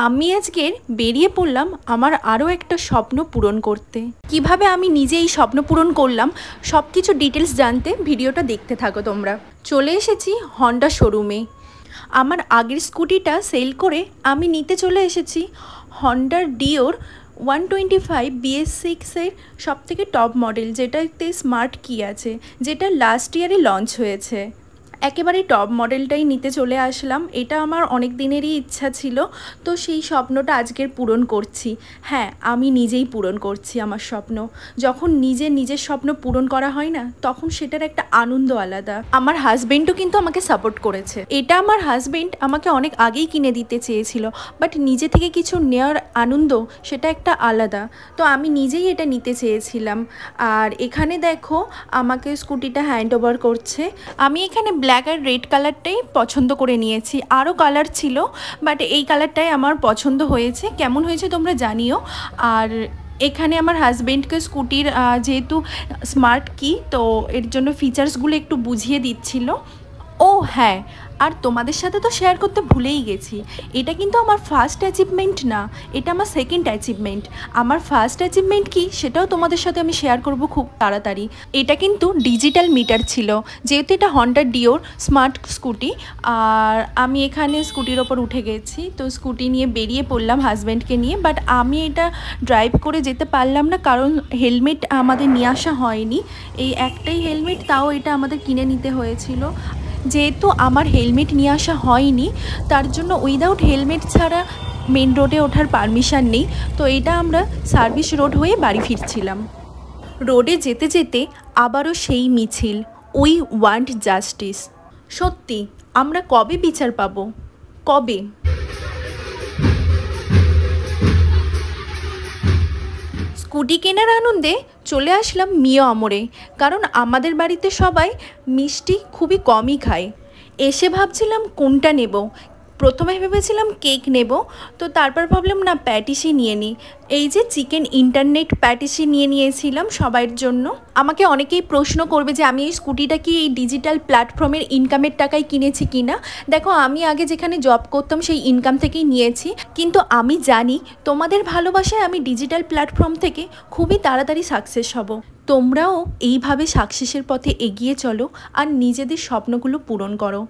আমি আজকের বেরিয়ে পড়লাম আমার আরও একটা স্বপ্ন পূরণ করতে। কিভাবে আমি নিজে এই স্বপ্ন পূরণ করলাম সব কিছু ডিটেলস জানতে ভিডিওটা দেখতে থাকো তোমরা। চলে এসেছি হন্ডা শোরুমে। আমার আগের স্কুটিটা সেল করে আমি নিতে চলে এসেছি হন্ডার ডিওর 125 BS6-এর সবথেকে টপ মডেল, যেটাতে স্মার্ট কি আছে, যেটা লাস্ট ইয়ারে লঞ্চ হয়েছে। একেবারে টপ মডেলটাই নিতে চলে আসলাম। এটা আমার অনেক দিনেরই ইচ্ছা ছিল, তো সেই স্বপ্নটা আজকের পূরণ করছি। হ্যাঁ, আমি নিজেই পূরণ করছি আমার স্বপ্ন। যখন নিজের স্বপ্ন পূরণ করা হয় না, তখন সেটার একটা আনন্দ আলাদা। আমার হাজবেন্ডও কিন্তু আমাকে সাপোর্ট করেছে। এটা আমার হাজবেন্ড আমাকে অনেক আগেই কিনে দিতে চেয়েছিল, বাট নিজে থেকে কিছু নেওয়ার আনন্দ সেটা একটা আলাদা। তো আমি নিজেই এটা নিতে চেয়েছিলাম। আর এখানে দেখো আমাকে স্কুটিটা হ্যান্ড ওভার করছে। আমি এখানে ব্ল্যাক আর রেড কালারটাই পছন্দ করে নিয়েছি। আরও কালার ছিল, বাট এই কালারটাই আমার পছন্দ হয়েছে। কেমন হয়েছে তোমরা জানিও। আর এখানে আমার হাজবেন্ডকে স্কুটির যেহেতু স্মার্ট কি, তো এর জন্য ফিচার্সগুলো একটু বুঝিয়ে দিচ্ছিল। ও হ্যাঁ, আর তোমাদের সাথে তো শেয়ার করতে ভুলেই গেছি, এটা কিন্তু আমার ফার্স্ট অ্যাচিভমেন্ট না, এটা আমার সেকেন্ড অ্যাচিভমেন্ট। আমার ফার্স্ট অ্যাচিভমেন্ট কি সেটাও তোমাদের সাথে আমি শেয়ার করব খুব তাড়াতাড়ি। এটা কিন্তু ডিজিটাল মিটার ছিল, যেহেতু এটা হন্ডা ডিওর স্মার্ট স্কুটি। আর আমি এখানে স্কুটির ওপর উঠে গেছি, তো স্কুটি নিয়ে বেরিয়ে পড়লাম হাজব্যান্ডকে নিয়ে। বাট আমি এটা ড্রাইভ করে যেতে পারলাম না, কারণ হেলমেট আমাদের নিয়ে আসা হয়নি। এই একটাই হেলমেট, তাও এটা আমাদের কিনে নিতে হয়েছিল। যেহেতু আমার হেলমেট নিয়ে আসা হয়নি, তার জন্য উইদাউট হেলমেট ছাড়া মেন রোডে ওঠার পারমিশন নেই। তো এটা আমরা সার্ভিস রোড হয়ে বাড়ি ফিরছিলাম। রোডে যেতে যেতে আবারও সেই মিছিল, উই ওয়ান্ট জাস্টিস। সত্যি আমরা কবে বিচার পাবো, কবে? স্কুটি কেনার আনন্দে চলে আসলাম মিও আমরে, কারণ আমাদের বাড়িতে সবাই মিষ্টি খুবই কমই খায়। এসে ভাবছিলাম কোনটা নেব। প্রথমে ভেবেছিলাম কেক নেব, তো তারপর ভাবলাম না, প্যাটিসই নিয়ে নিই। এই যে চিকেন ইন্টারনেট প্যাটিসই নিয়ে নিয়েছিলাম সবার জন্য। আমাকে অনেকেই প্রশ্ন করবে যে আমি এই স্কুটিটা কি এই ডিজিটাল প্ল্যাটফর্মের ইনকামের টাকায় কিনেছি কি না। দেখো, আমি আগে যেখানে জব করতাম সেই ইনকাম থেকেই নিয়েছি, কিন্তু আমি জানি তোমাদের ভালোবাসায় আমি ডিজিটাল প্ল্যাটফর্ম থেকে খুবই তাড়াতাড়ি সাকসেস হব। তোমরাও এইভাবে সাকসেসের পথে এগিয়ে চলো আর নিজেদের স্বপ্নগুলো পূরণ করো।